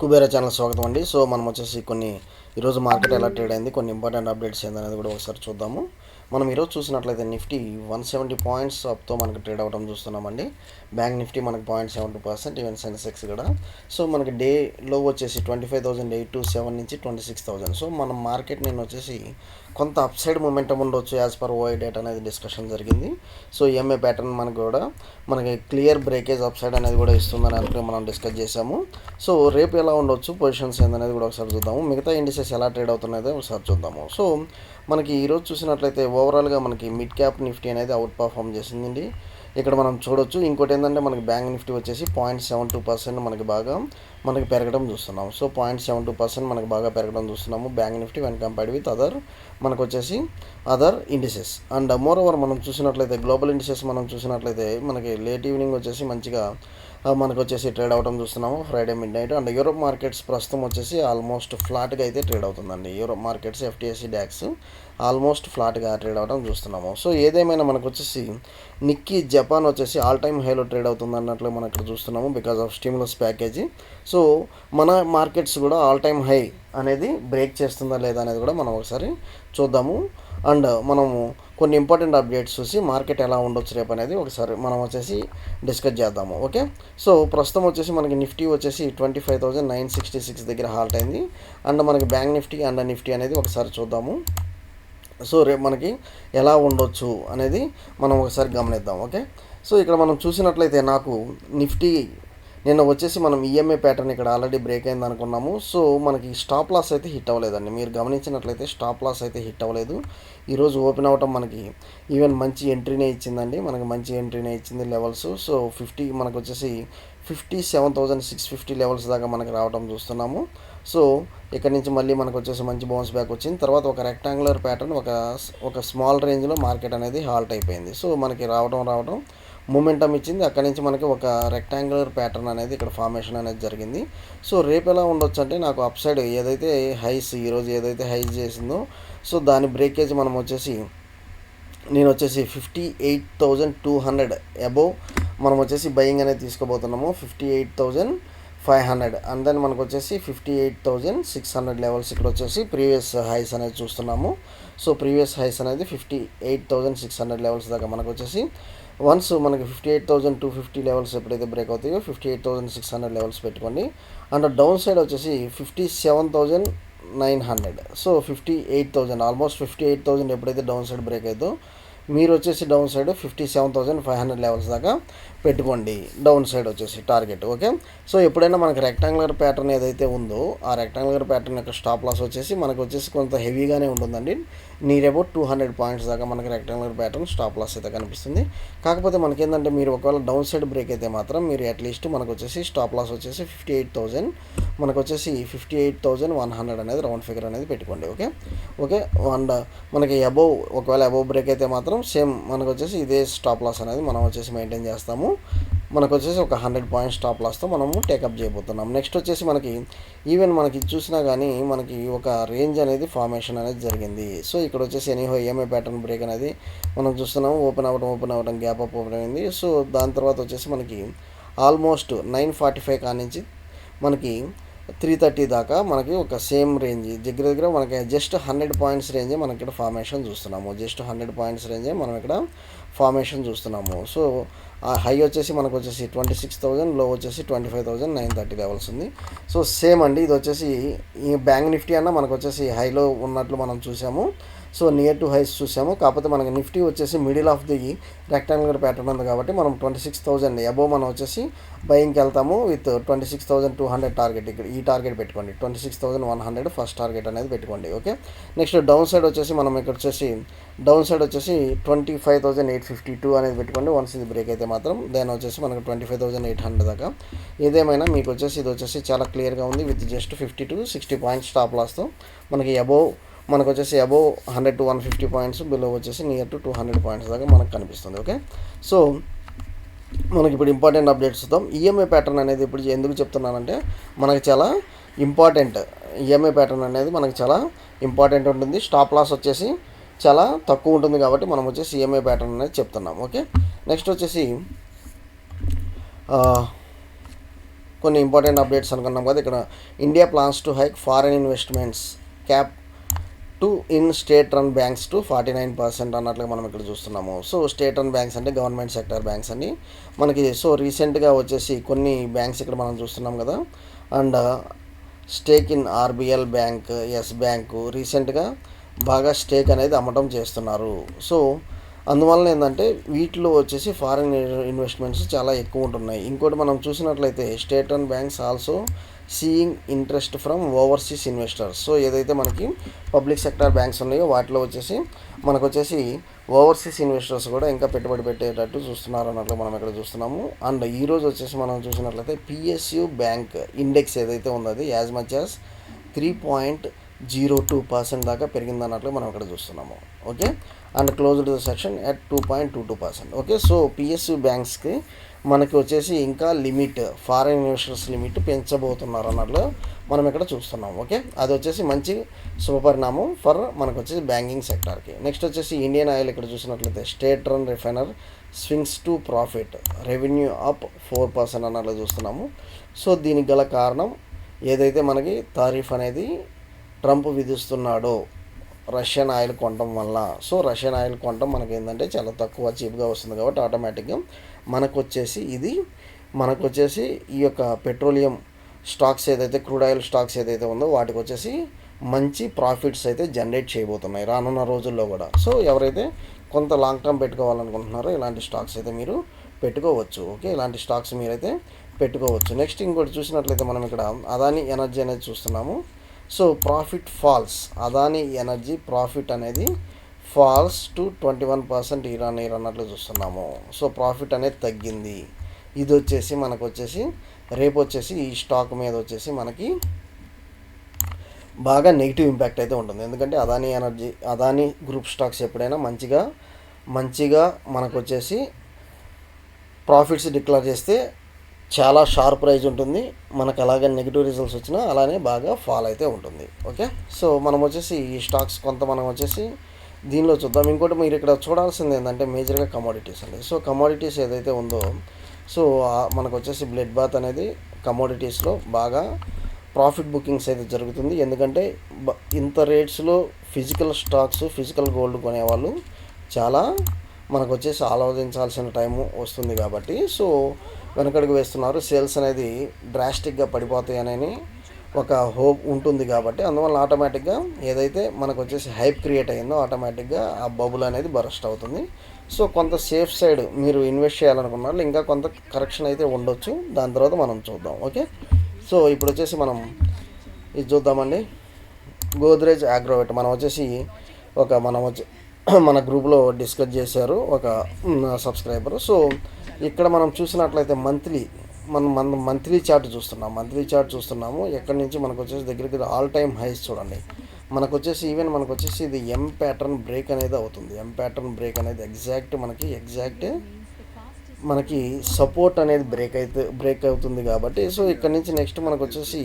Kubera channel స్వాగతం అండి. So మనం వచ్చేసి ఈరోజు మార్కెట్ ఎలా ట్రేడ్ అయింది, కొన్ని ఇంపార్టెంట్ అప్డేట్స్ ఏందనేది కూడా ఒకసారి చూద్దాము. మనం ఈరోజు చూసినట్లయితే నిఫ్టీ 170 పాయింట్స్ అప్తో మనకు ట్రేడ్ అవ్వడం చూస్తున్నామండి. బ్యాంక్ నిఫ్టీ మనకు 0.72%, ఈవెన్ సెన్సెక్స్ కూడా. సో మనకి డే లో వచ్చేసి 25,827 నుంచి 26,000. సో మనం మార్కెట్ నేను వచ్చేసి కొంత అప్సైడ్ మొమెంటం ఉండొచ్చు యాజ్ పర్ ఓఐ డేట్ అనేది డిస్కషన్ జరిగింది. సో ఈఎంఐ ప్యాటర్న్ మనకి క్లియర్ బ్రేకేజ్ అప్సైడ్ అనేది కూడా ఇస్తుందని అంటే మనం డిస్కస్ చేసాము. సో రేపు ఎలా ఉండొచ్చు, పొజిషన్స్ ఏందనేది కూడా ఒకసారి చూద్దాము. మిగతా ఇండిసెస్ ఎలా ట్రేడ్ అవుతున్నాయో ఒకసారి చూద్దాము. సో మనకి ఈరోజు చూసినట్లయితే ఓవరాల్గా మనకి మిడ్ క్యాప్ నిఫ్టీ అనేది అవుట్ పర్ఫామ్ చేసిందండి. ఇక్కడ మనం చూడొచ్చు. ఇంకోటి ఏంటంటే మనకి బ్యాంక్ నిఫ్టీ వచ్చేసి 0.72% మనకి పెరగడం చూస్తున్నాం. సో 0.72% మనకి బాగా పెరగడం చూస్తున్నాము bank Nifty when compared with మనకు వచ్చేసి other indices. And more over మనం చూసినట్లయితే గ్లోబల్ ఇండిసెస్ మనం చూసినట్లయితే మనకి లేట్ ఈవినింగ్ వచ్చేసి మంచిగా మనకు వచ్చేసి ట్రేడ్ అవడం చూస్తున్నాము Friday mid night. And Europe markets ప్రస్తుతం వచ్చేసి ఆల్మోస్ట్ ఫ్లాట్గా అయితే ట్రేడ్ అవుతుందండి. యూరోప్ మార్కెట్స్ ఎఫ్టీఎస్సీ డాక్స్ ఆల్మోస్ట్ ఫ్లాట్గా ట్రేడ్ అవ్వడం చూస్తున్నాము. సో ఏదేమైనా మనకు వచ్చేసి నిక్కీ జపాన్ వచ్చేసి ఆల్ టైమ్ హైలో ట్రేడ్ అవుతుంది అన్నట్లు మనం ఇక్కడ చూస్తున్నాము because of stimulus package. So మన మార్కెట్స్ కూడా ఆల్ టైమ్ హై అనేది బ్రేక్ చేస్తుందా లేదా అనేది కూడా మనం ఒకసారి చూద్దాము. అండ్ మనము కొన్ని ఇంపార్టెంట్ అప్డేట్స్ చూసి మార్కెట్ ఎలా ఉండొచ్చు రేపు అనేది ఒకసారి మనం వచ్చేసి డిస్కస్ చేద్దాము. ఓకే. సో ప్రస్తుతం వచ్చేసి మనకి నిఫ్టీ వచ్చేసి 25,966 దగ్గర హాల్ట్ అయింది. అండ్ మనకి బ్యాంక్ నిఫ్టీ అండ్ నిఫ్టీ అనేది ఒకసారి చూద్దాము. సో రేపు మనకి ఎలా ఉండొచ్చు అనేది మనం ఒకసారి గమనిద్దాం. ఓకే. సో ఇక్కడ మనం చూసినట్లయితే నాకు నిఫ్టీ నిన్న వచ్చేసి మనం ఈఎంఐ ప్యాటర్న్ ఇక్కడ ఆల్రెడీ బ్రేక్ అయింది అనుకున్నాము. సో మనకి స్టాప్ లాస్ అయితే హిట్ అవ్వలేదండి. మీరు గమనించినట్లయితే స్టాప్ లాస్ అయితే హిట్ అవ్వలేదు. ఈరోజు ఓపెన్ అవ్వటం మనకి ఈవెన్ మంచి ఎంట్రీనే ఇచ్చిందండి. మనకి మంచి ఎంట్రీనే ఇచ్చింది లెవెల్స్. సో మనకు వచ్చేసి 57,650 లెవెల్స్ దాకా మనకి రావడం చూస్తున్నాము. సో ఇక్కడ నుంచి మళ్ళీ మనకు వచ్చేసి మంచి బౌన్స్ బ్యాక్ వచ్చింది. తర్వాత ఒక రెక్టాంగులర్ ప్యాటర్న్ ఒక స్మాల్ రేంజ్లో మార్కెట్ అనేది హాల్ట్ అయిపోయింది. సో మనకి రావడం మూమెంటం ఇచ్చింది. అక్కడి నుంచి మనకి ఒక రెక్టాంగులర్ ప్యాటర్న్ అనేది ఇక్కడ ఫార్మేషన్ అనేది జరిగింది. సో రేపు ఎలా ఉండొచ్చు అంటే నాకు అప్ సైడ్ ఏదైతే హైస్ ఈరోజు ఏదైతే హైస్ చేసిందో సో దాని బ్రేకేజ్ మనం వచ్చేసి నేను వచ్చేసి 58,200 అబోవ్ మనం వచ్చేసి బయింగ్ అనేది తీసుకోబోతున్నాము. 58,500 అండ్ దెన్ మనకు వచ్చేసి 58,600 లెవెల్స్ ఇక్కడ వచ్చేసి ప్రీవియస్ హైస్ అనేది చూస్తున్నాము. సో ప్రీవియస్ హైస్ అనేది 58,600 లెవెల్స్ దాకా మనకు వచ్చేసి వన్స్ మనకి 58,250 లెవెల్స్ ఎప్పుడైతే బ్రేక్ అవుతాయో 58,600 లెవెల్స్ పెట్టుకోండి. అండ్ డౌన్ సైడ్ వచ్చేసి 57,900. సో 58,000 ఆల్మోస్ట్ 58,000 ఎప్పుడైతే డౌన్ సైడ్ బ్రేక్ అవుతుందో మీరు వచ్చేసి డౌన్ సైడ్ 57,500 లెవెల్స్ దాకా పెట్టుకోండి డౌన్ సైడ్ వచ్చేసి టార్గెట్. ఓకే. సో ఎప్పుడైనా మనకి రెక్టాంగులర్ ప్యాటర్న్ ఏదైతే ఉందో ఆ రెక్టాంగులర్ ప్యాటర్న్ యొక్క స్టాప్ లాస్ వచ్చేసి మనకు వచ్చేసి కొంత హెవీగానే ఉంటుందండి. నియర్ అబౌట్ 200 పాయింట్స్ దాకా మనకి రెక్టాంగులర్ ప్యాటర్న్ స్టాప్ లాస్ అయితే కనిపిస్తుంది. కాకపోతే మనకి ఏంటంటే మీరు ఒకవేళ డౌన్ సైడ్ బ్రేక్ అయితే మాత్రం మీరు అట్లీస్ట్ మనకు వచ్చేసి స్టాప్ లాస్ వచ్చేసి 58,000 మనకు వచ్చేసి 58,100 అనేది రౌండ్ ఫిగర్ అనేది పెట్టుకోండి. ఓకే. అండ్ మనకి ఒకవేళ అబోవ్ బ్రేక్ అయితే మాత్రం సేమ్ మనకు వచ్చేసి ఇదే స్టాప్ లాస్ అనేది మనం వచ్చేసి మెయింటైన్ చేస్తాము. మనకు వచ్చేసి ఒక 100 పాయింట్స్ స్టాప్ లాస్తో మనము టేకప్ చేయబోతున్నాం. నెక్స్ట్ వచ్చేసి మనకి ఈవెన్ మనకి చూసినా కానీ మనకి ఒక రేంజ్ అనేది ఫార్మేషన్ అనేది జరిగింది. సో ఇక్కడ వచ్చేసి ఎనీహో ఈఎంఐ ప్యాటర్న్ బ్రేక్ అనేది మనం చూస్తున్నాము. ఓపెన్ అవ్వడం గ్యాప్ అప్ ఓపెన్ అయింది. సో దాని తర్వాత వచ్చేసి మనకి ఆల్మోస్ట్ 945 కానించి మనకి 330 దాకా మనకి ఒక సేమ్ రేంజ్ దగ్గర మనకి జస్ట్ 100 పాయింట్స్ రేంజే మనకి ఇక్కడ ఫార్మేషన్ చూస్తున్నాము. జస్ట్ 100 పాయింట్స్ రేంజే మనం ఇక్కడ ఫార్మేషన్ చూస్తున్నాము. సో ఆ హై వచ్చేసి మనకు వచ్చేసి 26,000, లో వచ్చేసి 25,930 లెవెల్స్ ఉంది. సో సేమ్ అండి. ఇది వచ్చేసి ఈ బ్యాంక్ నిఫ్టీ అన్న మనకు వచ్చేసి హైలో ఉన్నట్లు మనం చూసాము. సో నియర్ టు హైస్ చూసాము. కాకపోతే మనకి నిఫ్టీ వచ్చేసి middle of the rectangular pattern ఉంది కాబట్టి మనం 26,000 అబోవ్ మనం వచ్చేసి బయింగ్కి వెళ్తాము విత్ 26,200 టార్గెట్. ఇక్కడ ఈ టార్గెట్ పెట్టుకోండి. 26,100 ఫస్ట్ టార్గెట్ అనేది పెట్టుకోండి. ఓకే. నెక్స్ట్ డౌన్ సైడ్ వచ్చేసి మనం ఇక్కడ వచ్చేసి 25,852 అనేది పెట్టుకోండి. వన్స్ ఇది బ్రేక్ అయితే మాత్రం దెన్ వచ్చేసి మనకు 25,800 దాకా. ఏదేమైనా మీకు వచ్చేసి ఇది వచ్చేసి చాలా క్లియర్గా ఉంది with just 50 to 60 points stop లాస్తో మనకి మనకు వచ్చేసి అబోవ్ 100 to 150 పాయింట్స్, బిలో వచ్చేసి నియర్ టు 200 పాయింట్స్ దాకా మనకు కనిపిస్తుంది. ఓకే. సో మనకి ఇప్పుడు ఇంపార్టెంట్ అప్డేట్స్ చూద్దాం. ఈఎంఐ ప్యాటర్న్ అనేది ఇప్పుడు ఎందుకు చెప్తున్నానంటే మనకి చాలా ఇంపార్టెంట్. ఈఎంఐ ప్యాటర్న్ అనేది మనకి చాలా ఇంపార్టెంట్ ఉంటుంది. స్టాప్ లాస్ వచ్చేసి చాలా తక్కువ ఉంటుంది కాబట్టి మనం వచ్చేసి ఈఎంఐ ప్యాటర్న్ అనేది చెప్తున్నాం. ఓకే. నెక్స్ట్ వచ్చేసి కొన్ని ఇంపార్టెంట్ అప్డేట్స్ అనుకున్నాం కదా. ఇక్కడ India plans to hike foreign investments cap to in state run banks to 49% అన్నట్లుగా మనం ఇక్కడ చూస్తున్నాము. సో స్టేట్ రన్ బ్యాంక్స్ అంటే గవర్నమెంట్ సెక్టర్ బ్యాంక్స్ అని మనకి. సో రీసెంట్గా వచ్చేసి కొన్ని బ్యాంక్స్ ఇక్కడ మనం చూస్తున్నాం కదా. And stake in RBL bank, Yes bank రీసెంట్గా బాగా స్టేక్ అనేది అమ్మటం చేస్తున్నారు. సో అందువల్ల ఏంటంటే వీటిలో వచ్చేసి ఫారిన్ ఇన్వెస్ట్మెంట్స్ చాలా ఎక్కువ ఉంటున్నాయి. ఇంకోటి మనం చూసినట్లయితే state run banks also seeing interest from overseas investors. So ఏదైతే మనకి పబ్లిక్ సెక్టర్ బ్యాంక్స్ ఉన్నాయో వాటిలో వచ్చేసి మనకు వచ్చేసి ఓవర్సీస్ ఇన్వెస్టర్స్ కూడా ఇంకా పెట్టుబడి పెట్టేటట్టు చూస్తున్నారు అన్నట్లు మనం ఇక్కడ చూస్తున్నాము. అండ్ ఈరోజు వచ్చేసి మనం చూసినట్లయితే పిఎస్యు బ్యాంక్ ఇండెక్స్ ఏదైతే ఉందో అది యాజ్ మచ్ యాజ్ 3.02% దాకా పెరిగిందన్నట్లు మనం ఇక్కడ చూస్తున్నాము. Okay, and closed the section at 2.22%. Okay, so PSU బ్యాంక్స్కి మనకి వచ్చేసి ఇంకా లిమిట్ ఫారిన్ ఇన్వెస్టర్స్ లిమిట్ పెంచబోతున్నారు అన్నట్లు మనం ఇక్కడ చూస్తున్నాం. ఓకే, అది వచ్చేసి మంచి శుభపరిణామం ఫర్ మనకు వచ్చేసి బ్యాంకింగ్ సెక్టార్కి. నెక్స్ట్ వచ్చేసి ఇండియన్ ఆయిల్ ఇక్కడ చూసినట్లయితే state run refiner swings to profit, revenue up 4% అన్నట్లు చూస్తున్నాము. సో దీనికి గల కారణం ఏదైతే మనకి తారీఫ్ అనేది ట్రంప్ విధిస్తున్నాడో రష్యన్ ఆయిల్ కొనడం వల్ల. సో రష్యన్ ఆయిల్ కొనడం మనకి ఏంటంటే చాలా తక్కువ చీప్గా వస్తుంది కాబట్టి ఆటోమేటిక్గా మనకు వచ్చేసి ఈ యొక్క పెట్రోలియం స్టాక్స్ ఏదైతే క్రూడ్ ఆయిల్ స్టాక్స్ ఏదైతే ఉందో వాటికి వచ్చేసి మంచి ప్రాఫిట్స్ అయితే జనరేట్ చేయబోతున్నాయి రానున్న రోజుల్లో కూడా. సో ఎవరైతే కొంత లాంగ్ టర్మ్ పెట్టుకోవాలనుకుంటున్నారో ఇలాంటి స్టాక్స్ అయితే మీరు పెట్టుకోవచ్చు. ఓకే, ఇలాంటి స్టాక్స్ మీరైతే పెట్టుకోవచ్చు. నెక్స్ట్ ఇంకోటి చూసినట్లయితే మనం ఇక్కడ అదానీ ఎనర్జీ అనేది చూస్తున్నాము. So profit falls, Adani energy profit అనేది ఫాల్స్ టు 21% ఇయర్ అన్నట్లు చూస్తున్నాము. సో ప్రాఫిట్ అనేది తగ్గింది. ఇది వచ్చేసి మనకు వచ్చేసి రేపు వచ్చేసి ఈ స్టాక్ మీద వచ్చేసి మనకి బాగా నెగిటివ్ ఇంపాక్ట్ అయితే ఉంటుంది. ఎందుకంటే అదానీ గ్రూప్ స్టాక్స్ ఎప్పుడైనా మంచిగా మనకు వచ్చేసి ప్రాఫిట్స్ డిక్లేర్ చేస్తే చాలా షార్ప్ ప్రైజ్ ఉంటుంది. మనకు అలాగే నెగిటివ్ రిజల్ట్స్ వచ్చినా అలానే బాగా ఫాల్ అయితే ఉంటుంది. ఓకే, సో మనం వచ్చేసి ఈ స్టాక్స్ కొంత మనం వచ్చేసి దీనిలో చూద్దాం. ఇంకోటి మీరు ఇక్కడ చూడాల్సింది ఏంటంటే మేజర్గా కమోడిటీస్ అండి. సో కమోడిటీస్ ఏదైతే ఉందో సో మనకు వచ్చేసి బ్లడ్ బాత్ అనేది కమోడిటీస్లో బాగా ప్రాఫిట్ బుకింగ్స్ అయితే జరుగుతుంది. ఎందుకంటే ఇంత రేట్స్లో ఫిజికల్ గోల్డ్ కొనేవాళ్ళు చాలా మనకు వచ్చేసి ఆలోచించాల్సిన టైము వస్తుంది కాబట్టి సో వెనకడుగు వేస్తున్నారు. సేల్స్ అనేది డ్రాస్టిక్గా పడిపోతాయని ఒక హోప్ ఉంటుంది కాబట్టి అందువల్ల ఆటోమేటిక్గా ఏదైతే మనకు వచ్చేసి హైప్ క్రియేట్ అయ్యిందో ఆటోమేటిక్గా ఆ బబుల్ అనేది బరస్ట్ అవుతుంది. సో కొంత సేఫ్ సైడ్ మీరు ఇన్వెస్ట్ చేయాలనుకున్నారు, ఇంకా కొంత కరెక్షన్ అయితే ఉండొచ్చు. దాని తర్వాత మనం చూద్దాం. ఓకే, సో ఇప్పుడు వచ్చేసి మనం ఇది చూద్దామండి. గోద్రేజ్ అగ్రోవెట్ మనం వచ్చేసి మన గ్రూప్లో డిస్కస్ చేశారు ఒక సబ్స్క్రైబర్. సో ఇక్కడ మనం చూసినట్లయితే మంత్లీ చార్ట్ చూస్తున్నాము. ఎక్కడి నుంచి మనకు వచ్చేసి దగ్గరికి ఆల్ టైమ్ హైస్ చూడండి. మనకు వచ్చేసి ఇది ఎం ప్యాటర్న్ బ్రేక్ అనేది అవుతుంది. ఎం ప్యాటర్న్ బ్రేక్ అనేది ఎగ్జాక్ట్ మనకి సపోర్ట్ అనేది బ్రేక్ అవుతుంది కాబట్టి సో ఇక్కడ నుంచి నెక్స్ట్ మనకు వచ్చేసి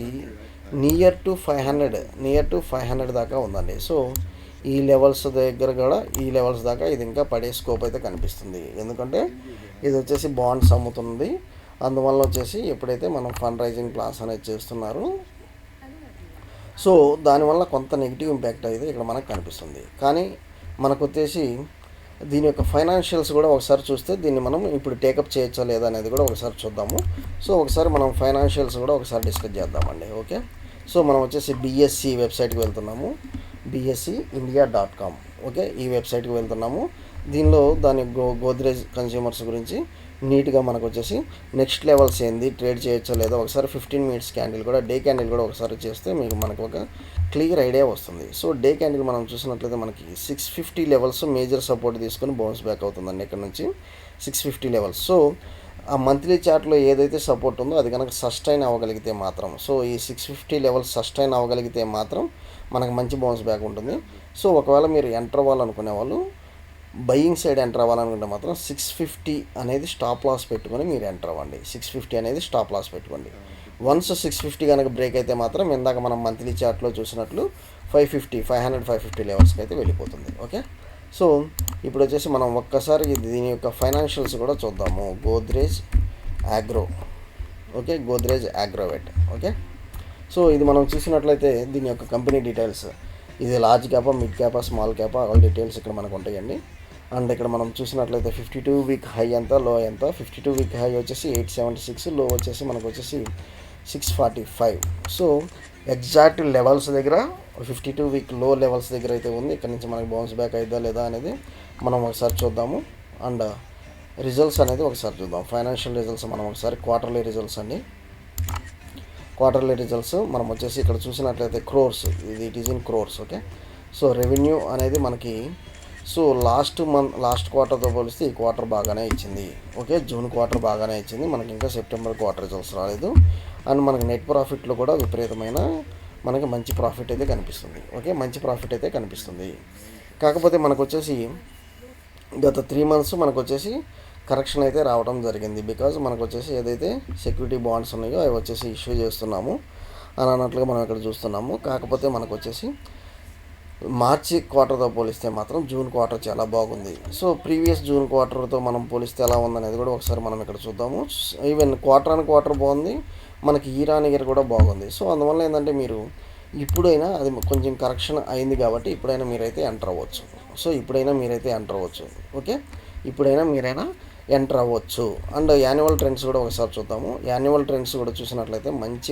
నియర్ టు 500 దాకా ఉందండి. సో ఈ లెవెల్స్ దాకా ఇది ఇంకా పడే స్కోప్ అయితే కనిపిస్తుంది. ఎందుకంటే ఇది వచ్చేసి బాండ్స్ అమ్ముతుంది. అందువల్ల వచ్చేసి ఎప్పుడైతే మనం ఫండ్ రైజింగ్ ప్లాన్స్ అనేది చేస్తున్నారు సో దానివల్ల కొంత నెగిటివ్ ఇంపాక్ట్ అయితే ఇక్కడ మనకు కనిపిస్తుంది. కానీ మనకు వచ్చేసి దీని యొక్క ఫైనాన్షియల్స్ కూడా ఒకసారి చూస్తే దీన్ని మనం ఇప్పుడు టేకప్ చేయొచ్చా లేదా అనేది కూడా ఒకసారి చూద్దాము. సో ఒకసారి మనం ఫైనాన్షియల్స్ కూడా ఒకసారి డిస్కస్ చేద్దామండి. ఓకే, సో మనం వచ్చేసి BSE వెబ్సైట్కి వెళ్తున్నాము. BSEindia.com. ఓకే, ఈ వెబ్సైట్కి వెళ్తున్నాము. దీనిలో దాని గోద్రేజ్ కన్స్యూమర్స్ గురించి నీట్గా మనకు వచ్చేసి నెక్స్ట్ లెవెల్స్ ఏంది, ట్రేడ్ చేయొచ్చో లేదో ఒకసారి 15 minutes క్యాండిల్ కూడా డే క్యాండిల్ కూడా ఒకసారి చేస్తే మనకు ఒక క్లియర్ ఐడియా వస్తుంది. సో డే క్యాండిల్ మనం చూసినట్లయితే మనకి 650 లెవెల్స్ మేజర్ సపోర్ట్ తీసుకొని బౌన్స్ బ్యాక్ అవుతుందండి. ఇక్కడ నుంచి 650 లెవెల్స్. సో ఆ మంత్లీ చార్ట్లో ఏదైతే సపోర్ట్ ఉందో అది కనుక సస్టైన్ అవ్వగలిగితే మాత్రం సో ఈ 650 లెవెల్స్ సస్టైన్ అవ్వగలిగితే మాత్రం మనకు మంచి బౌన్స్ బ్యాక్ ఉంటుంది. సో ఒకవేళ మీరు ఎంటర్ అవ్వాలనుకునే వాళ్ళు బయింగ్ సైడ్ ఎంటర్ అవ్వాలనుకుంటే మాత్రం 650 అనేది స్టాప్ లాస్ పెట్టుకొని మీరు ఎంటర్ అవ్వండి. 650 అనేది స్టాప్ లాస్ పెట్టుకోండి. వన్స్ 650 కనుక బ్రేక్ అయితే మాత్రం ఇందాక మనం మంత్లీ చార్ట్లో చూసినట్లు 550 లెవెల్స్కి అయితే వెళ్ళిపోతుంది. ఓకే, సో ఇప్పుడు వచ్చేసి మనం ఒక్కసారి దీని యొక్క ఫైనాన్షియల్స్ కూడా చూద్దాము. Godrej agro. Okay, Godrej Agrovet. Okay, so ఇది మనం చూసినట్లయితే దీని యొక్క కంపెనీ డీటెయిల్స్, ఇది లార్జ్ క్యాపా, మిడ్ క్యాపా, స్మాల్ క్యాపా, ఆల్ డీటెయిల్స్ ఇక్కడ మనకు ఉంటాయండి. అండ్ ఇక్కడ మనం చూసినట్లయితే 52 వీక్ హై ఎంత, లో ఎంత. 52 వీక్ హై వచ్చేసి 876, లో వచ్చేసి మనకు వచ్చేసి 645. సో ఎగ్జాక్ట్ లెవెల్స్ దగ్గర 52 వీక్ లో లెవెల్స్ దగ్గర అయితే ఉంది. ఇక్కడ నుంచి మనకి బౌన్స్ బ్యాక్ అయిద్దా లేదా అనేది మనం ఒకసారి చూద్దాము. అండ్ రిజల్ట్స్ అనేది ఒకసారి చూద్దాం. ఫైనాన్షియల్ రిజల్ట్స్ మనం ఒకసారి క్వార్టర్లీ రిజల్ట్స్ అండి. క్వార్టర్లీ రిజల్ట్స్ మనం వచ్చేసి ఇక్కడ చూసినట్లయితే క్రోర్స్, ఇది it is in crores. Okay, so revenue అనేది మనకి సో లాస్ట్ క్వార్టర్తో పోలిస్తే ఈ క్వార్టర్ బాగానే ఇచ్చింది. ఓకే, జూన్ క్వార్టర్ బాగానే ఇచ్చింది మనకి, ఇంకా సెప్టెంబర్ క్వార్టర్ రిజల్ట్స్ రాలేదు. అండ్ మనకి నెట్ ప్రాఫిట్లో కూడా విపరీతమైన మనకి మంచి ప్రాఫిట్ అయితే కనిపిస్తుంది. ఓకే, మంచి ప్రాఫిట్ అయితే కనిపిస్తుంది. కాకపోతే మనకు వచ్చేసి గత 3 months మనకు వచ్చేసి కరెక్షన్ అయితే రావడం జరిగింది. బికాజ్ మనకు వచ్చేసి ఏదైతే సెక్యూరిటీ బాండ్స్ ఉన్నాయో అవి వచ్చేసి ఇష్యూ చేస్తున్నాము అని అన్నట్లుగా మనం ఇక్కడ చూస్తున్నాము. కాకపోతే మనకు వచ్చేసి మార్చి క్వార్టర్తో పోలిస్తే మాత్రం జూన్ క్వార్టర్ చాలా బాగుంది. సో ప్రీవియస్ జూన్ క్వార్టర్తో మనం పోలిస్తే ఎలా ఉందనేది కూడా ఒకసారి మనం ఇక్కడ చూద్దాము. ఈవెన్ క్వార్టర్ ఆన్ క్వార్టర్ బాగుంది, మనకి ఇయర్ ఆన్ ఇయర్ కూడా బాగుంది. సో అందువల్ల ఏంటంటే మీరు ఇప్పుడైనా అది కొంచెం కరెక్షన్ అయింది కాబట్టి ఇప్పుడైనా మీరైతే ఎంటర్ అవ్వచ్చు. సో ఇప్పుడైనా మీరైతే ఎంటర్ అవ్వచ్చు. ఓకే, ఇప్పుడైనా మీరైనా ఎంటర్ అవ్వచ్చు. అండ్ యాన్యువల్ ట్రెండ్స్ కూడా ఒకసారి చూద్దాము. యాన్యువల్ ట్రెండ్స్ కూడా చూసినట్లయితే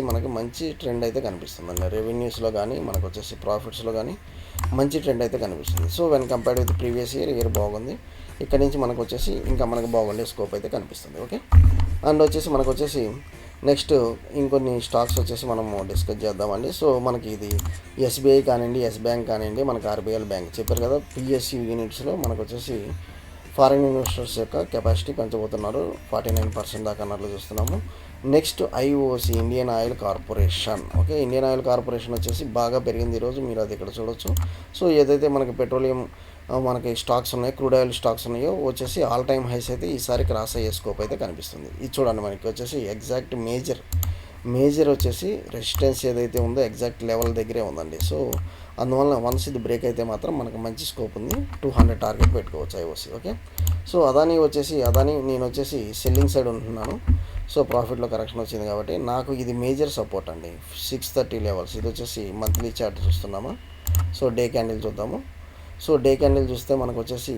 మనకి మంచి ట్రెండ్ అయితే కనిపిస్తుందండి. రెవెన్యూస్లో కానీ మనకు వచ్చేసి ప్రాఫిట్స్లో కానీ మంచి ట్రెండ్ అయితే కనిపిస్తుంది. So when compared with previous year బాగుంది. ఇక్కడ నుంచి మనకు వచ్చేసి ఇంకా మనకు బాగుండే స్కోప్ అయితే కనిపిస్తుంది. ఓకే, అండ్ వచ్చేసి మనకు వచ్చేసి నెక్స్ట్ ఇంకొన్ని స్టాక్స్ వచ్చేసి మనము డిస్కస్ చేద్దామండి. సో మనకి ఇది ఎస్బీఐ కానివ్వండి, ఎస్ బ్యాంక్ కానివ్వండి, మనకి ఆర్బీఎల్ బ్యాంక్ చెప్పారు కదా, పిఎస్యూ యూనిట్స్లో మనకు వచ్చేసి ఫారిన్ ఇన్వెస్టర్స్ యొక్క కెపాసిటీ పెంచబోతున్నారు 49% దాకా అన్నట్లు చూస్తున్నాము. Next IOC, Indian oil corporation. Okay, Indian oil corporation వచ్చేసి బాగా పెరిగింది ఈరోజు, మీరు అది ఇక్కడ చూడొచ్చు. సో ఏదైతే మనకి పెట్రోలియం మనకి స్టాక్స్ ఉన్నాయో, క్రూడ్ ఆయిల్ స్టాక్స్ ఉన్నాయో వచ్చేసి ఆల్ టైమ్ హైస్ అయితే ఈసారి క్రాస్ అయ్యే స్కోప్ అయితే కనిపిస్తుంది. ఇది చూడండి, మనకి వచ్చేసి ఎగ్జాక్ట్ మేజర్ వచ్చేసి రెసిస్టెన్స్ ఏదైతే ఉందో ఎగ్జాక్ట్ లెవెల్ దగ్గరే ఉందండి. సో అందువల్ల వన్స్ ఇది బ్రేక్ అయితే మాత్రం మనకు మంచి స్కోప్ ఉంది. 200 టార్గెట్ పెట్టుకోవచ్చు ఐఓసి. ఓకే, సో అదాని నేను వచ్చేసి సెల్లింగ్ సైడ్ ఉంటున్నాను. సో ప్రాఫిట్లో కరెక్షన్ వచ్చింది కాబట్టి నాకు ఇది మేజర్ సపోర్ట్ అండి. 630 లెవెల్స్. ఇది వచ్చేసి మంత్లీ చార్ట్ చూస్తున్నామా. సో డే క్యాండిల్ చూద్దాము. సో డే క్యాండిల్ చూస్తే మనకు వచ్చేసి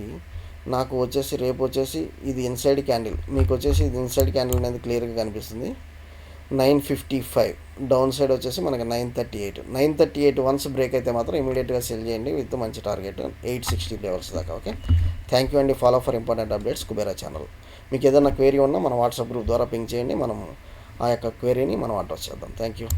నాకు వచ్చేసి రేపు వచ్చేసి ఇది ఇన్సైడ్ క్యాండిల్, మీకు వచ్చేసి ఇది ఇన్సైడ్ క్యాండిల్ అనేది క్లియర్గా కనిపిస్తుంది. 955 డౌన్ సైడ్ వచ్చేసి మనకి 938 వన్స్ బ్రేక్ అయితే మాత్రం ఇమీడియట్గా సెల్ చేయండి విత్ మంచి టార్గెట్ 860 లెవెల్స్ దాకా. ఓకే, థ్యాంక్ యూ అండి. Follow for important updates Kubera channel. మీకు ఏదైనా క్వేరీ ఉన్నా మన వాట్సాప్ గ్రూప్ ద్వారా పింక్ చేయండి, మనము ఆ యొక్క క్వేరీని మనం అడ్రస్ చేద్దాం. Thank you.